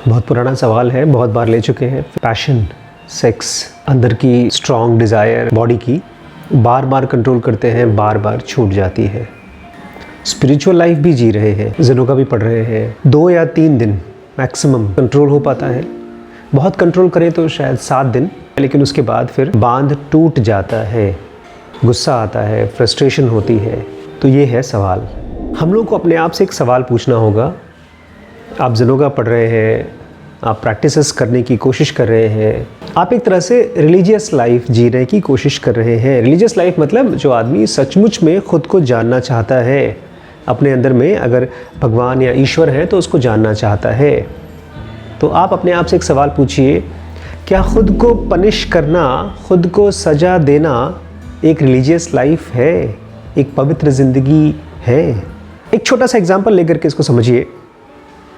बहुत पुराना सवाल है, बहुत बार ले चुके हैं। पैशन, सेक्स, अंदर की स्ट्रॉन्ग डिज़ायर बॉडी की बार बार कंट्रोल करते हैं, बार बार छूट जाती है। स्पिरिचुअल लाइफ भी जी रहे हैं, जिनों का भी पढ़ रहे हैं, 2 या 3 दिन मैक्सिमम कंट्रोल हो पाता है। बहुत कंट्रोल करें तो शायद 7 दिन, लेकिन उसके बाद फिर बांध टूट जाता है, गुस्सा आता है, फ्रस्ट्रेशन होती है। तो ये है सवाल। हम लोग को अपने आप से एक सवाल पूछना होगा। आप जिनों का पढ़ रहे हैं, आप प्रैक्टिसेस करने की कोशिश कर रहे हैं, आप एक तरह से रिलीजियस लाइफ जीने की कोशिश कर रहे हैं। रिलीजियस लाइफ मतलब जो आदमी सचमुच में ख़ुद को जानना चाहता है, अपने अंदर में अगर भगवान या ईश्वर है तो उसको जानना चाहता है। तो आप अपने आप से एक सवाल पूछिए, क्या ख़ुद को पनिश करना, ख़ुद को सज़ा देना एक रिलीजियस लाइफ है, एक पवित्र ज़िंदगी है? एक छोटा सा एग्जांपल लेकर के इसको समझिए।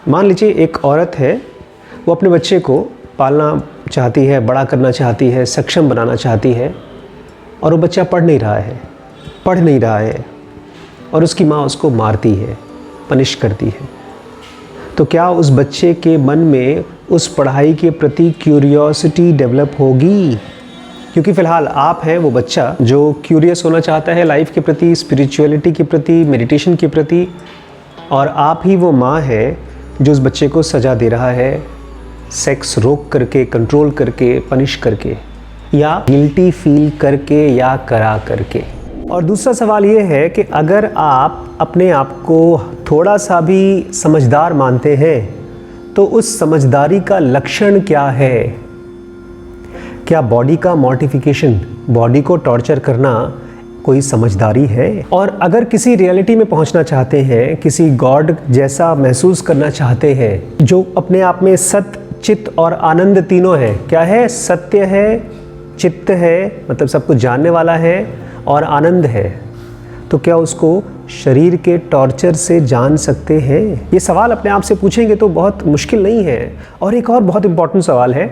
मान लीजिए एक औरत है, वो अपने बच्चे को पालना चाहती है, बड़ा करना चाहती है, सक्षम बनाना चाहती है, और वो बच्चा पढ़ नहीं रहा है और उसकी माँ उसको मारती है, पनिश करती है। तो क्या उस बच्चे के मन में उस पढ़ाई के प्रति क्यूरियोसिटी डेवलप होगी? क्योंकि फ़िलहाल आप हैं वो बच्चा जो क्यूरियस होना चाहता है लाइफ के प्रति, स्पिरिचुअलिटी के प्रति, मेडिटेशन के प्रति, और आप ही वो माँ है जो उस बच्चे को सज़ा दे रहा है, सेक्स रोक करके, कंट्रोल करके, पनिश करके, या गिल्टी फील करके, या करा करके। और दूसरा सवाल ये है कि अगर आप अपने आप को थोड़ा सा भी समझदार मानते हैं तो उस समझदारी का लक्षण क्या है? क्या बॉडी का मॉर्टिफिकेशन, बॉडी को टॉर्चर करना कोई समझदारी है? और अगर किसी रियलिटी में पहुंचना चाहते हैं, किसी गॉड जैसा महसूस करना चाहते हैं जो अपने आप में सत्य, चित्त और आनंद तीनों है, क्या है? सत्य है, चित्त है, मतलब सब कुछ जानने वाला है, और आनंद है, तो क्या उसको शरीर के टॉर्चर से जान सकते हैं? ये सवाल अपने आप से पूछेंगे तो बहुत मुश्किल नहीं है। और एक और बहुत इंपॉर्टेंट सवाल है,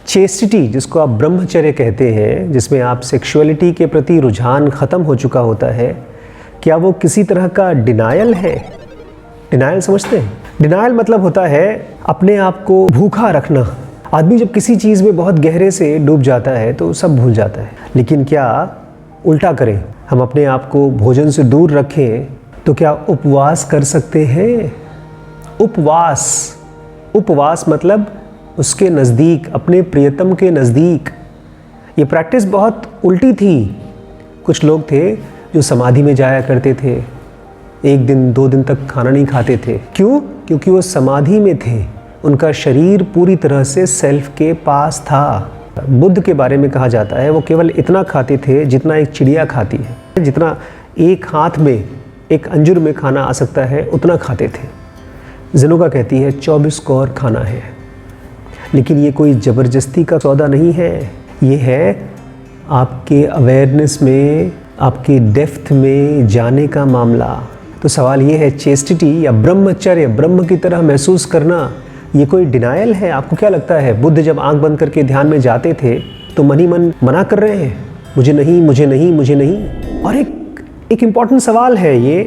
चेस्टिटी, जिसको आप ब्रह्मचर्य कहते हैं, जिसमें आप सेक्सुअलिटी के प्रति रुझान ख़त्म हो चुका होता है, क्या वो किसी तरह का डिनायल है? डिनायल समझते हैं? डिनायल मतलब होता है अपने आप को भूखा रखना। आदमी जब किसी चीज़ में बहुत गहरे से डूब जाता है तो सब भूल जाता है। लेकिन क्या उल्टा करें, हम अपने आप को भोजन से दूर रखें तो क्या उपवास कर सकते हैं? उपवास मतलब उसके नज़दीक, अपने प्रियतम के नज़दीक। ये प्रैक्टिस बहुत उल्टी थी। कुछ लोग थे जो समाधि में जाया करते थे, 1 दिन 2 दिन तक खाना नहीं खाते थे। क्यों? क्योंकि वो समाधि में थे, उनका शरीर पूरी तरह से सेल्फ के पास था। बुद्ध के बारे में कहा जाता है वो केवल इतना खाते थे जितना एक चिड़िया खाती है, जितना एक हाथ में, एक अंजुर में खाना आ सकता है, उतना खाते थे। जिनों कहती है 24 कौर खाना है। लेकिन ये कोई ज़बरदस्ती का सौदा नहीं है, ये है आपके अवेयरनेस में, आपके डेप्थ में जाने का मामला। तो सवाल ये है, चेस्टिटी या ब्रह्मचर्य, ब्रह्म की तरह महसूस करना, ये कोई डिनायल है? आपको क्या लगता है बुद्ध जब आंख बंद करके ध्यान में जाते थे तो मन ही मन मना कर रहे हैं, मुझे नहीं, मुझे नहीं, मुझे नहीं? और एक इम्पॉर्टेंट सवाल है ये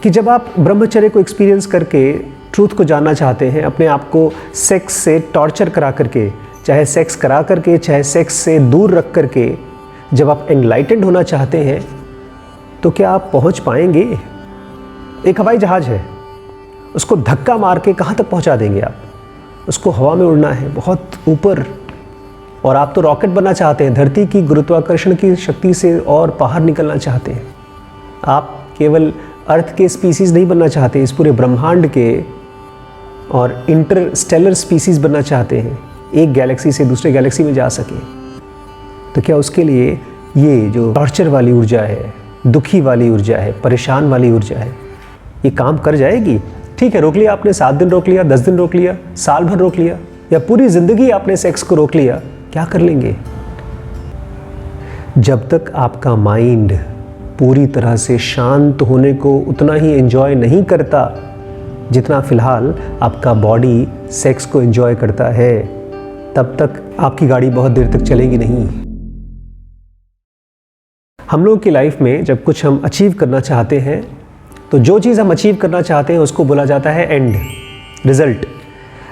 कि जब आप ब्रह्मचर्य को एक्सपीरियंस करके ट्रूथ को जानना चाहते हैं, अपने आप को सेक्स से टॉर्चर करा करके, चाहे सेक्स करा करके, चाहे सेक्स से दूर रख करके, जब आप एनलाइटेंड होना चाहते हैं तो क्या आप पहुंच पाएंगे? एक हवाई जहाज़ है, उसको धक्का मार के कहाँ तक पहुंचा देंगे आप? उसको हवा में उड़ना है, बहुत ऊपर, और आप तो रॉकेट बनना चाहते हैं, धरती की गुरुत्वाकर्षण की शक्ति से और बाहर निकलना चाहते हैं। आप केवल अर्थ के स्पीसीज़ नहीं बनना चाहते, इस पूरे ब्रह्मांड के और इंटरस्टेलर स्पीसीज़ बनना चाहते हैं, एक गैलेक्सी से दूसरे गैलेक्सी में जा सके। तो क्या उसके लिए ये जो टॉर्चर वाली ऊर्जा है, दुखी वाली ऊर्जा है, परेशान वाली ऊर्जा है, ये काम कर जाएगी? ठीक है, रोक लिया आपने, 7 दिन रोक लिया, 10 दिन रोक लिया, साल भर रोक लिया, या पूरी ज़िंदगी आपने सेक्स को रोक लिया, क्या कर लेंगे? जब तक आपका माइंड पूरी तरह से शांत होने को उतना ही एंजॉय नहीं करता जितना फ़िलहाल आपका बॉडी सेक्स को एंजॉय करता है, तब तक आपकी गाड़ी बहुत देर तक चलेगी नहीं। हम लोग की लाइफ में जब कुछ हम अचीव करना चाहते हैं तो जो चीज़ हम अचीव करना चाहते हैं उसको बोला जाता है एंड, रिज़ल्ट।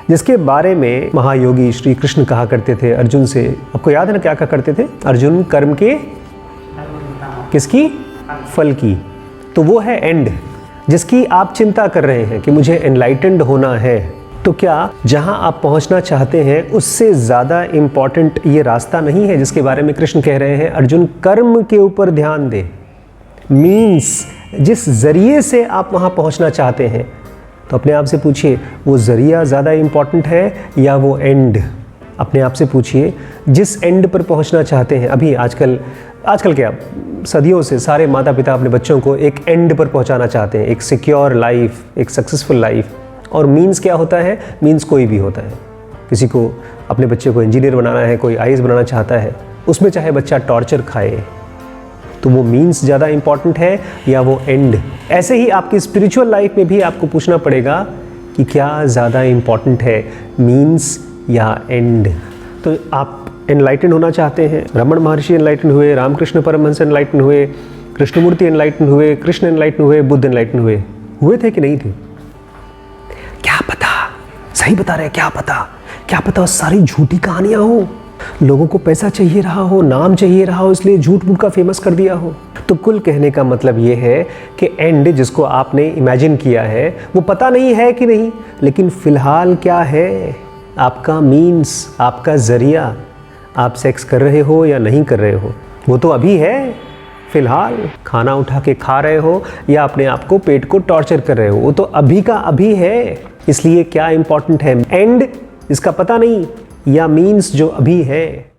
जिसके बारे में महायोगी श्री कृष्ण कहा करते थे अर्जुन से। आपको याद है ना क्या कहा करते थे? अर्जुन कर्म के किसकी? फल की। तो वो है एंड जिसकी आप चिंता कर रहे हैं कि मुझे एनलाइटेंड होना है। तो क्या जहां आप पहुंचना चाहते हैं उससे ज़्यादा इम्पॉर्टेंट ये रास्ता नहीं है जिसके बारे में कृष्ण कह रहे हैं अर्जुन कर्म के ऊपर ध्यान दे। मीन्स जिस ज़रिए से आप वहां पहुंचना चाहते हैं, तो अपने आप से पूछिए वो ज़रिया ज़्यादा इम्पॉर्टेंट है या वो एंड? अपने आप से पूछिए जिस एंड पर पहुंचना चाहते हैं। अभी आजकल क्या सदियों से सारे माता पिता अपने बच्चों को एक एंड पर पहुंचाना चाहते हैं, एक सिक्योर लाइफ, एक सक्सेसफुल लाइफ। और मीन्स क्या होता है? मीन्स कोई भी होता है। किसी को अपने बच्चे को इंजीनियर बनाना है, कोई आईएएस बनाना चाहता है, उसमें चाहे बच्चा टॉर्चर खाए, तो वो मीन्स ज़्यादा इम्पॉर्टेंट है या वो एंड? ऐसे ही आपकी स्पिरिचुअल लाइफ में भी आपको पूछना पड़ेगा कि क्या ज़्यादा इम्पॉर्टेंट है, मीन्स या एंड? तो आप एनलाइटन होना चाहते हैं। रमण महर्षि एनलाइटन हुए, रामकृष्ण परमहंस एनलाइटन हुए, कृष्णमूर्ति एनलाइटन हुए, कृष्ण एनलाइटन हुए, बुद्ध एनलाइटन हुए थे कि नहीं थे? क्या पता? सही बता रहे हैं, क्या पता सारी झूठी कहानियां हो, लोगों को पैसा चाहिए रहा हो, नाम चाहिए रहा हो, इसलिए झूठ मूठ का फेमस कर दिया हो। तो कुल कहने का मतलब ये है कि एंड जिसको आपने इमेजिन किया है वो पता नहीं है कि नहीं, लेकिन फिलहाल क्या है आपका मीन्स, आपका जरिया। आप सेक्स कर रहे हो या नहीं कर रहे हो, वो तो अभी है फिलहाल। खाना उठा के खा रहे हो या अपने आप को पेट को टॉर्चर कर रहे हो, वो तो अभी का अभी है। इसलिए क्या इंपॉर्टेंट है, एंड इसका पता नहीं या मीन्स जो अभी है?